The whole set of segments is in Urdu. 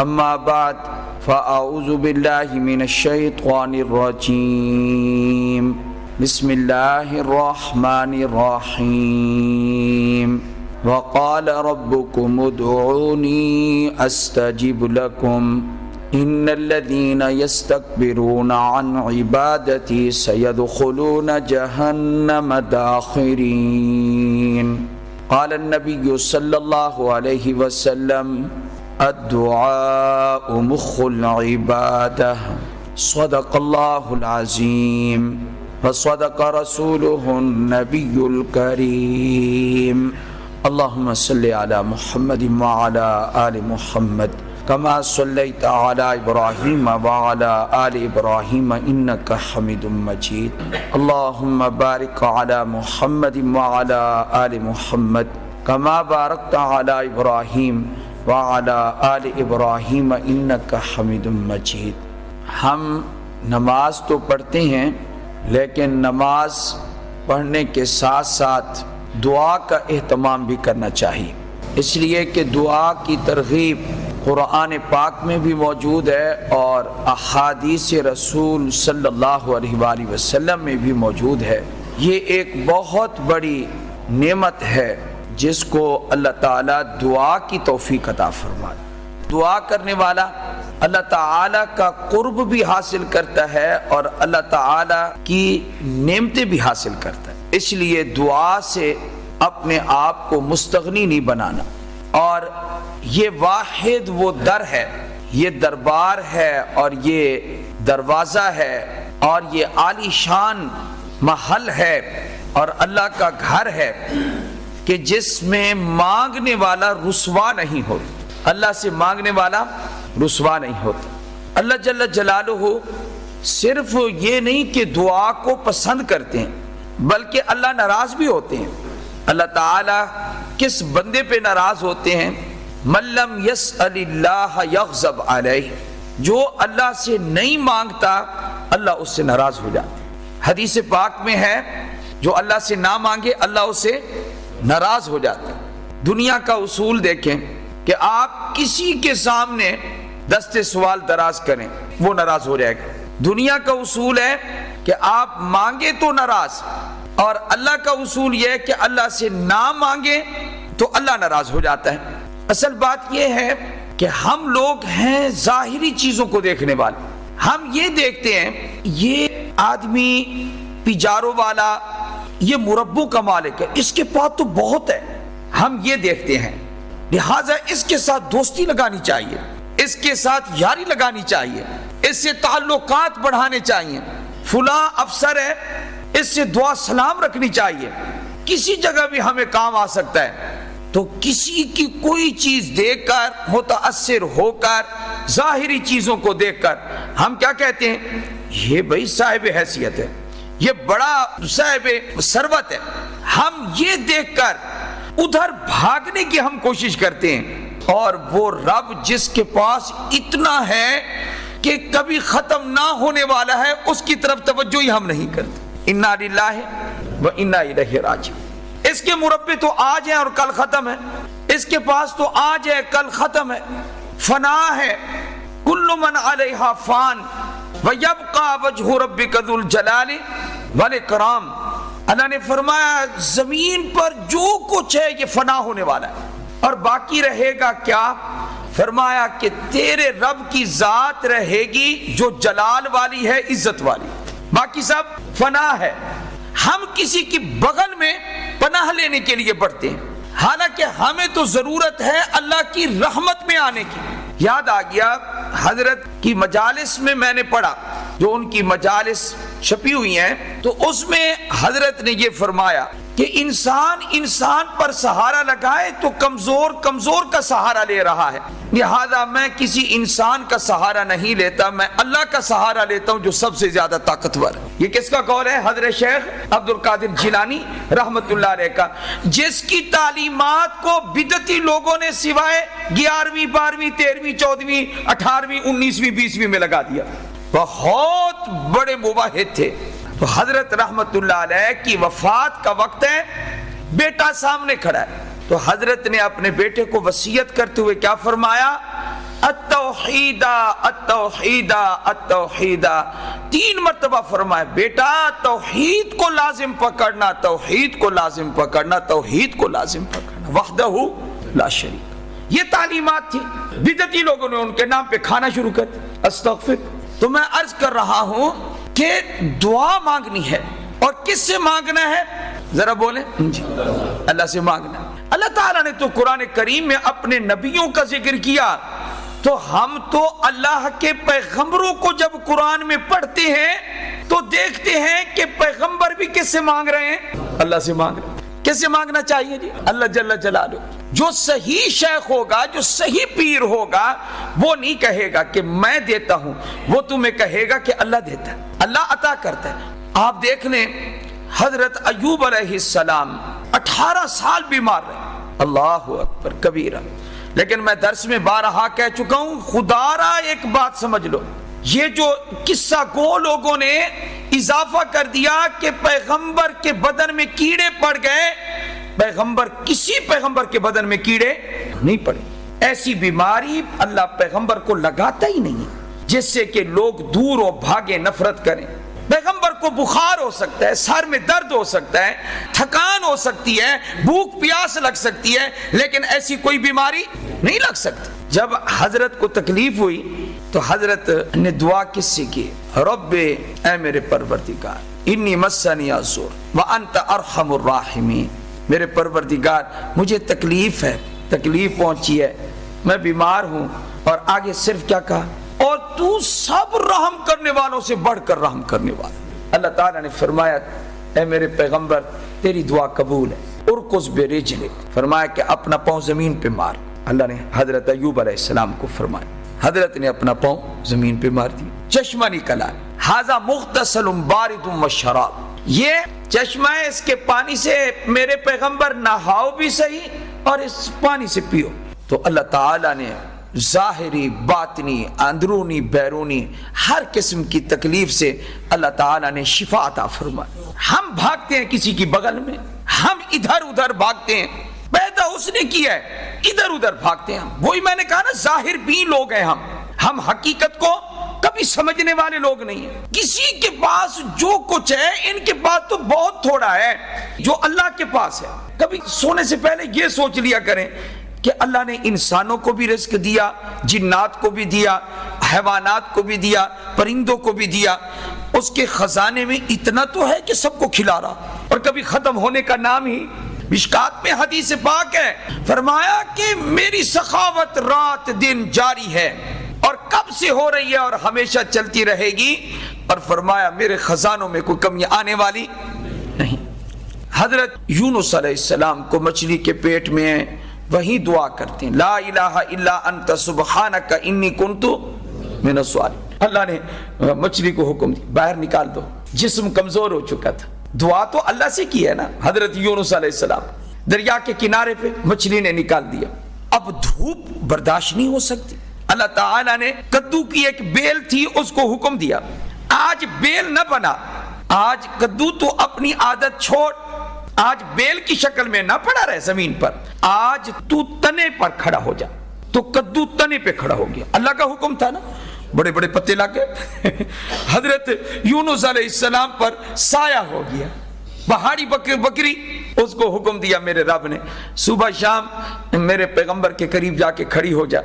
اما بعد فاعوذ باللہ من الشیطان الرجیم بسم اللہ الرحمن الرحیم وقال ربكم ادعوني استجب لكم ان الذين يستكبرون عن عبادتي سيدخلون جهنم داخرين قال النبي صلى الله عليه وسلم الدعاء مخ العبادة صدق الله العظيم وصدق رسوله النبي الكريم اللهم صل على محمد وعلى آل محمد كما صليت على إبراهيم وعلى آل إبراهيم إنك حميد مجيد اللهم بارك على محمد وعلى آل محمد كما باركت على إبراهيم وعلى آل إبراهيم إنك حميد مجيد۔ ہم نماز تو پڑھتے ہیں لیکن نماز پڑھنے کے ساتھ ساتھ دعا کا اہتمام بھی کرنا چاہیے، اس لیے کہ دعا کی ترغیب قرآن پاک میں بھی موجود ہے اور احادیث رسول صلی اللہ علیہ وآلہ وسلم میں بھی موجود ہے۔ یہ ایک بہت بڑی نعمت ہے جس کو اللہ تعالیٰ دعا کی توفیق عطا فرمائے۔ دعا کرنے والا اللہ تعالیٰ کا قرب بھی حاصل کرتا ہے اور اللہ تعالیٰ کی نعمتیں بھی حاصل کرتا ہے، اس لیے دعا سے اپنے آپ کو مستغنی نہیں بنانا۔ اور یہ واحد وہ در ہے، یہ دربار ہے اور یہ دروازہ ہے اور یہ عالی شان محل ہے اور اللہ کا گھر ہے کہ جس میں مانگنے والا رسوا نہیں ہوتا، اللہ سے مانگنے والا رسوا نہیں ہوتا۔ اللہ جل جلالہ صرف یہ نہیں کہ دعا کو پسند کرتے ہیں بلکہ اللہ ناراض بھی ہوتے ہیں۔ اللہ تعالیٰ کس بندے پہ ناراض ہوتے ہیں؟ من لم یسأل اللہ یغضب علیہ، جو اللہ سے نہیں مانگتا اللہ اس سے ناراض ہو جاتا ہے۔ حدیث پاک میں ہے جو اللہ سے نہ مانگے اللہ اس سے ناراض ہو جاتا ہے۔ دنیا کا اصول دیکھیں کہ آپ کسی کے سامنے دست سوال دراز کریں وہ ناراض ہو جائے گا۔ دنیا کا اصول ہے کہ آپ مانگے تو ناراض، اور اللہ کا اصول یہ ہے کہ اللہ سے نہ مانگے تو اللہ ناراض ہو جاتا ہے۔ اصل بات یہ ہے کہ ہم لوگ ہیں ظاہری چیزوں کو دیکھنے والے، ہم یہ دیکھتے ہیں یہ آدمی پیجاروں والا، یہ مربوں کا مالک ہے، اس کے پاس تو بہت ہے، ہم یہ دیکھتے ہیں، لہٰذا اس کے ساتھ دوستی لگانی چاہیے، اس کے ساتھ یاری لگانی چاہیے، اس سے تعلقات بڑھانے چاہیے۔ فلاں افسر ہے، اس سے دعا سلام رکھنی چاہیے، کسی جگہ بھی ہمیں کام آ سکتا ہے۔ تو کسی کی کوئی چیز دیکھ کر متاثر ہو کر ظاہری چیزوں کو دیکھ کر ہم کیا کہتے ہیں؟ یہ بھائی صاحب حیثیت ہے، یہ بڑا صاحب ثروت ہے، ہم یہ دیکھ کر ادھر بھاگنے کی ہم کوشش کرتے ہیں، اور وہ رب جس کے پاس اتنا ہے کہ کبھی ختم نہ ہونے والا ہے اس کی طرف توجہ ہی ہم نہیں کرتے۔ انا للہ و انا الیہ راجعون۔ اس کے مربے تو آج ہیں اور کل ختم ہے، اس کے پاس تو آج ہے کل ختم ہے، فنا ہے، کل من علیہا فان ویبقى وجہ ربک ذو الجلال والاکرام۔ اللہ نے فرمایا زمین پر جو کچھ ہے یہ فنا ہونے والا ہے، اور باقی رہے گا کیا؟ فرمایا کہ تیرے رب کی ذات رہے گی جو جلال والی ہے، عزت والی، باقی سب فنا ہے۔ ہم کسی کی بغل میں پناہ لینے کے لیے بڑھتے ہیں، حالانکہ ہمیں تو ضرورت ہے اللہ کی رحمت میں آنے کی۔ یاد آ گیا حضرت کی مجالس میں میں نے پڑھا، جو ان کی مجالس چھپی ہوئی ہیں، تو اس میں حضرت نے یہ فرمایا کہ انسان پر سہارا لگائے تو کمزور کا سہارا لے رہا ہے، لہذا میں کسی انسان کا سہارا نہیں لیتا، میں اللہ کا سہارا لیتا ہوں جو سب سے زیادہ طاقتور ہے۔ یہ کس کا قول ہے؟ حضرت شیخ عبد القادر جیلانی رحمت اللہ علیہ کا، جس کی تعلیمات کو بدعتی لوگوں نے سوائے 11ویں 12ویں 13ویں 14ویں 18ویں 19ویں 20ویں میں لگا دیا۔ بہت بڑے موحد تھے، تو حضرت رحمت اللہ علیہ کی وفات کا وقت ہے، بیٹا سامنے کھڑا ہے، تو حضرت نے اپنے بیٹے کو وصیت کرتے ہوئے کیا فرمایا؟ التوحیدہ التوحیدہ التوحیدہ، 3 مرتبہ فرمایا بیٹا توحید کو لازم پکڑنا، توحید کو لازم پکڑنا، توحید کو لازم پکڑنا، وحدہ لا شریک۔ یہ تعلیمات تھی۔ بدعتی لوگوں نے ان کے نام پہ کھانا شروع کر دیا، استغفر۔ تو میں عرض کر رہا ہوں کہ دعا مانگنی ہے، اور کس سے مانگنا ہے ذرا بولیں جی، اللہ سے مانگنا۔ اللہ تعالیٰ نے تو قرآن کریم میں اپنے نبیوں کا ذکر کیا، تو ہم تو اللہ کے پیغمبروں کو جب قرآن میں پڑھتے ہیں تو دیکھتے ہیں کہ پیغمبر بھی کس سے مانگ رہے ہیں؟ اللہ سے مانگ رہے ہیں۔ کس سے مانگنا چاہیے جی؟ اللہ جل جلالہ۔ جو صحیح شیخ ہوگا، جو صحیح پیر ہوگا، وہ نہیں کہے گا کہ میں دیتا ہوں، وہ تمہیں کہے گا کہ اللہ دیتا ہے، اللہ عطا کرتا ہے۔ آپ دیکھ لیں حضرت ایوب علیہ السلام 18 سال بیمار رہے، اللہ اکبر کبیرہ۔ لیکن میں درس میں بارہا کہہ چکا ہوں، خدا را ایک بات سمجھ لو، یہ جو قصہ گو لوگوں نے اضافہ کر دیا کہ پیغمبر کے بدن میں کیڑے پڑ گئے، کسی پیغمبر کے بدن میں کیڑے نہیں پڑے۔ ایسی بیماری اللہ پیغمبر کو لگاتا ہی نہیں جس سے کہ لوگ دور و بھاگے، نفرت کریں۔ پیغمبر کو بخار ہو سکتا ہے، سر میں درد ہو سکتا ہے، تھکان ہو سکتی ہے، بھوک پیاس لگ سکتی ہے، لیکن ایسی کوئی بیماری نہیں لگ سکتی۔ جب حضرت کو تکلیف ہوئی تو حضرت نے دعا کس سے کی؟ رب اے میرے پروردگار، انی مسنی الضر وانت ارحم الراحمین، میرے پروردگار مجھے تکلیف ہے، تکلیف پہنچی ہے، میں بیمار ہوں، اور آگے صرف کیا کہا؟ اور تو سب رحم کرنے والوں سے بڑھ کر رحم کرنے والا۔ اللہ تعالیٰ نے فرمایا اے میرے پیغمبر تیری دعا قبول ہے، ارکض برجلک، فرمایا کہ اپنا پاؤں زمین پہ مار۔ اللہ نے حضرت ایوب علیہ السلام کو فرمایا، حضرت نے اپنا پاؤں زمین پہ مار دیا، چشمہ نکلا، ھذا مغتسل بارد وشراب، یہ چشمہ ہے، اس کے پانی سے میرے پیغمبر نہاؤ بھی صحیح اور اس پانی سے پیو۔ تو اللہ تعالیٰ نے ظاہری، باطنی، اندرونی، بیرونی ہر قسم کی تکلیف سے اللہ تعالیٰ نے شفا عطا فرمائی۔ ہم بھاگتے ہیں کسی کی بغل میں، ہم ادھر ادھر بھاگتے ہیں، پیدا اس نے کیا ہے، ادھر ادھر بھاگتے ہیں۔ وہی میں نے کہا نا، ظاہر بھی لوگ ہیں ہم حقیقت کو کبھی سمجھنے والے لوگ نہیں ہیں۔ کسی کے پاس جو کچھ ہے، ان کے پاس تو بہت تھوڑا ہے جو اللہ کے پاس ہے۔ کبھی سونے سے پہلے یہ سوچ لیا کریں کہ اللہ نے انسانوں کو بھی رزق دیا، جنات کو بھی دیا، حیوانات کو بھی دیا، پرندوں کو بھی دیا، اس کے خزانے میں اتنا تو ہے کہ سب کو کھلا رہا، اور کبھی ختم ہونے کا نام ہی۔ مشکات میں حدیث پاک ہے، فرمایا کہ میری سخاوت رات دن جاری ہے، اور کب سے ہو رہی ہے اور ہمیشہ چلتی رہے گی، اور فرمایا میرے خزانوں میں کوئی کمی آنے والی نہیں۔ حضرت یونس علیہ السلام کو مچھلی کے پیٹ میں وہی دعا کرتے ہیں، لا الہ الا انت سبحانک انی کنت من الظالمین۔ اللہ نے مچھلی کو حکم دیا باہر نکال دو، جسم کمزور ہو چکا تھا، دعا تو اللہ سے کی ہے نا۔ حضرت یونس علیہ السلام دریا کے کنارے پہ مچھلی نے نکال دیا، اب دھوپ برداشت نہیں ہو سکتی، اللہ تعالیٰ نے کدو کی ایک بیل تھی اس کو حکم دیا، آج بیل نہ بنا، آج کدو تو اپنی عادت چھوڑ، آج بیل کی شکل میں نہ پڑا رہے زمین پر، آج تو تنے پر کھڑا ہو جا۔ تو کدو تنے پہ کھڑا ہو گیا، اللہ کا حکم تھا نا، بڑے بڑے پتے لگ گئے۔ حضرت یونس علیہ السلام پر سایہ ہو گیا، پہاڑی بکری، اس کو حکم دیا میرے رب نے، صبح شام میرے پیغمبر کے قریب جا کے کھڑی ہو جا،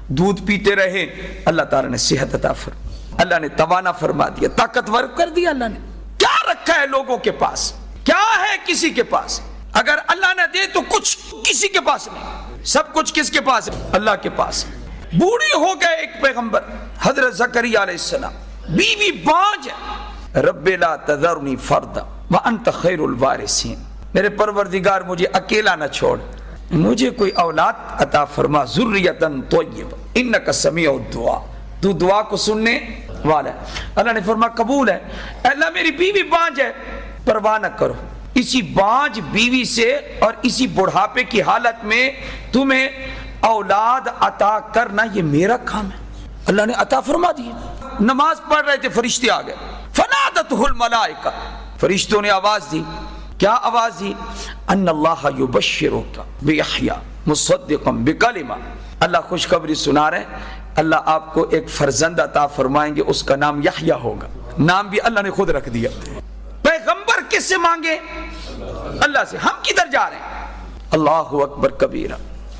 دودھ پیتے رہے۔ اللہ تعالیٰ نے صحت عطا فرمائی، اللہ نے توانا فرما دیا، طاقتور کر دیا۔ اللہ نے کیا رکھا ہے لوگوں کے پاس؟ کیا ہے کسی کے پاس؟ اگر اللہ نہ دے تو کچھ کسی کے پاس نہیں، سب کچھ کس کے پاس ہے؟ اللہ کے پاس۔ بوڑھی ہو گئے ایک پیغمبر حضرت زکریا علیہ السلام، بیوی بانج ہے، رب لا تذرنی فردا وانت خیر الوارثین، میرے پروردگار مجھے اکیلا نہ چھوڑ، مجھے کوئی اولاد عطا فرما، ذریۃ طیبہ انک سمیع الدعاء، تو دعا کو سننے والا ہے۔ اللہ نے فرمایا قبول ہے۔ اللہ میری بیوی بانج ہے، پرواہ نہ کرو، اسی بانج بیوی سے اور اسی بڑھاپے کی حالت میں تمہیں اولاد عطا کرنا یہ میرا کام ہے۔ اللہ نے عطا فرما دی۔ نماز پڑھ رہے تھے، فرشتے آ گئے، فنادتہ الملائکہ، فرشتوں نے آواز دی، کیا آواز دی؟ ان اللہ یبشرک بیحییٰ مصدقا بکلمہ، اللہ خوشخبری سنا رہے اللہ آپ کو ایک فرزند عطا فرمائیں گے، اس کا نام یحییٰ ہوگا. نام بھی اللہ نے خود رکھ دیا. پیغمبر کس سے مانگے؟ اللہ سے. ہم کدھر جا رہے ہیں؟ اللہ اکبر کبیرہ.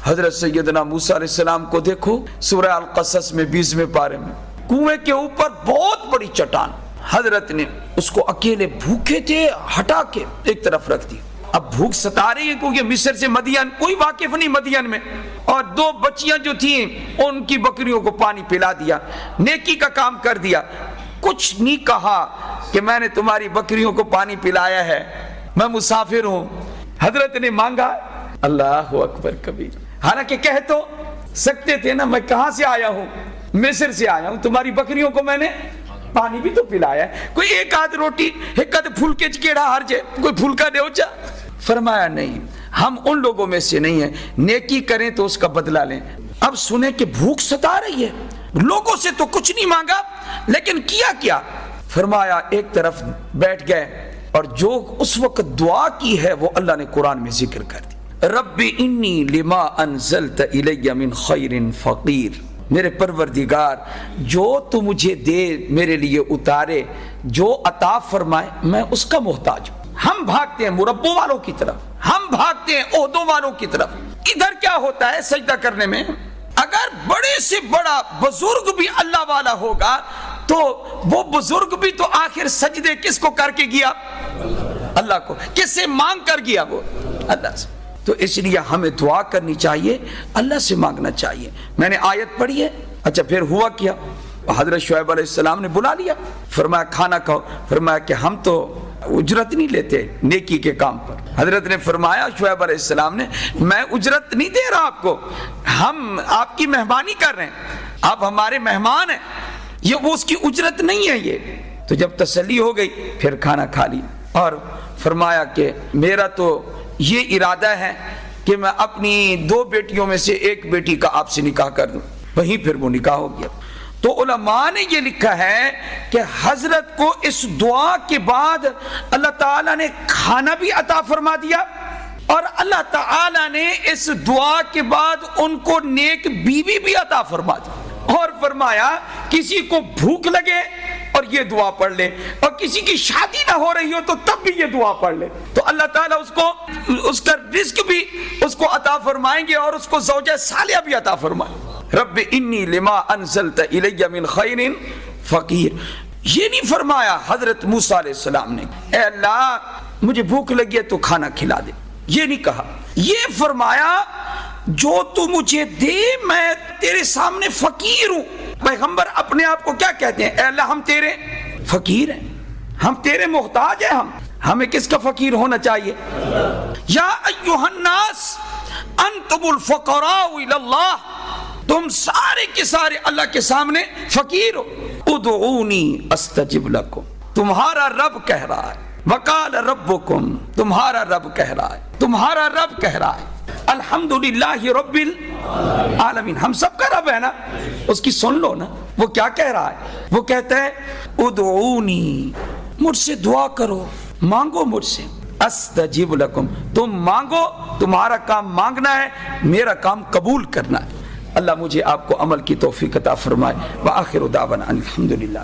حضرت سیدنا موسیٰ علیہ السلام کو دیکھو سورہ القصص میں 20ویں پارے میں، کنویں کے اوپر بہت بڑی چٹان، حضرت نے اس کو اکیلے بھوکے تھے ہٹا کے ایک طرف رکھ دی. اب بھوک ستا رہی ہے کیونکہ مصر سے مدین کوئی واقف نہیں مدین میں، اور 2 بچیاں جو تھیں ان کی بکریوں کو پانی پلا دیا، نیکی کا کام کر دیا. کچھ نہیں کہا کہ میں نے تمہاری بکریوں کو پانی پلایا ہے، میں مسافر ہوں. حضرت نے مانگا. اللہ اکبر کبیر. حالانکہ کہہ تو سکتے تھے نا، میں کہاں سے آیا ہوں؟ مصر سے آیا ہوں، تمہاری بکریوں کو میں نے پانی بھی تو پلایا ہے، کوئی ایک آدھ روٹی ایک آدھ پھلکے چکیڑا ہر جے کوئی پھلکا دے اچھا. فرمایا نہیں، ہم ان لوگوں میں سے نہیں ہیں، نیکی کریں تو اس کا بدلہ لیں. اب سنیں کہ بھوک ستا رہی ہے، لوگوں سے تو کچھ نہیں مانگا لیکن کیا فرمایا ایک طرف بیٹھ گئے اور جو اس وقت دعا کی ہے وہ اللہ نے قرآن میں ذکر کر دی. رب انی لما انزلت الی من خیر فقیر. میرے پروردگار جو تو مجھے دے میرے لیے اتارے، جو عطا فرمائے، میں اس کا محتاج ہوں. ہم بھاگتے ہیں مربوں والوں کی طرف، ہم بھاگتے ہیں عہدوں والوں کی طرف. ادھر کیا ہوتا ہے سجدہ کرنے میں؟ اگر بڑے سے بڑا بزرگ بھی اللہ والا ہوگا تو وہ بزرگ بھی تو آخر سجدے کس کو کر کے گیا؟ اللہ کو. کس سے مانگ کر گیا؟ وہ اللہ سے. تو اس لیے ہمیں دعا کرنی چاہیے، اللہ سے مانگنا چاہیے. میں نے آیت پڑھی ہے. اچھا پھر ہوا کیا؟ حضرت شعیب علیہ السلام نے بلا لیا، فرمایا کھانا کھاؤ. فرمایا کہ ہم تو اجرت نہیں لیتے نیکی کے کام پر. حضرت نے فرمایا شعیب علیہ السلام نے، میں اجرت نہیں دے رہا آپ کو، ہم آپ کی مہمانی کر رہے ہیں، آپ ہمارے مہمان ہیں، یہ وہ اس کی اجرت نہیں ہے یہ. تو جب تسلی ہو گئی پھر کھانا کھا لی اور فرمایا کہ میرا تو یہ ارادہ ہے کہ میں اپنی 2 بیٹیوں میں سے ایک بیٹی کا آپ سے نکاح کر دوں. وہیں پھر وہ نکاح ہو گیا. تو علماء نے یہ لکھا ہے کہ حضرت کو اس دعا کے بعد اللہ تعالیٰ نے کھانا بھی عطا فرما دیا، اور اللہ تعالیٰ نے اس دعا کے بعد ان کو نیک بیوی بھی عطا فرما دی. اور فرمایا کسی کو بھوک لگے اور یہ دعا پڑھ لے، اور کسی کی شادی نہ ہو رہی ہو تو تب بھی یہ دعا پڑھ لے، تو اللہ تعالیٰ اس کا رزق بھی اس کو عطا فرمائیں گے اور اس کو زوجہ صالحہ بھی عطا فرمائیں. رب انی لما انزلت الی من خیر فقیر. یہ نہیں فرمایا حضرت موسیٰ علیہ السلام نے اے اللہ مجھے بھوک لگی ہے تو کھانا کھلا دے، یہ نہیں کہا. یہ فرمایا جو تو مجھے دے میں تیرے سامنے فقیر ہوں. پیغمبر اپنے آپ کو کیا کہتے ہیں؟ اے اللہ ہم تیرے فقیر ہیں، ہم تیرے محتاج ہیں. ہمیں کس کا فقیر ہونا چاہیے؟ یا ایھا الناس انتم الفقراء الی اللہ، تم سارے کے سارے اللہ کے سامنے فقیر ہو. ادعونی استجب لکم، تمہارا رب کہہ رہا ہے. وقال ربکم، تمہارا رب کہہ رہا ہے، تمہارا رب کہہ رہا ہے. الحمدللہ رب العالمین، ہم سب کا رب ہے نا، اس کی سن لو نا. وہ کیا کہہ رہا ہے؟ وہ کہتا ہے ادعونی، مجھ سے دعا کرو، مانگو مجھ سے. استجب لکم، تم مانگو، تمہارا کام مانگنا ہے، میرا کام قبول کرنا ہے. اللہ مجھے آپ کو عمل کی توفیق عطا فرمائے. وآخر دعوانا الحمدللہ.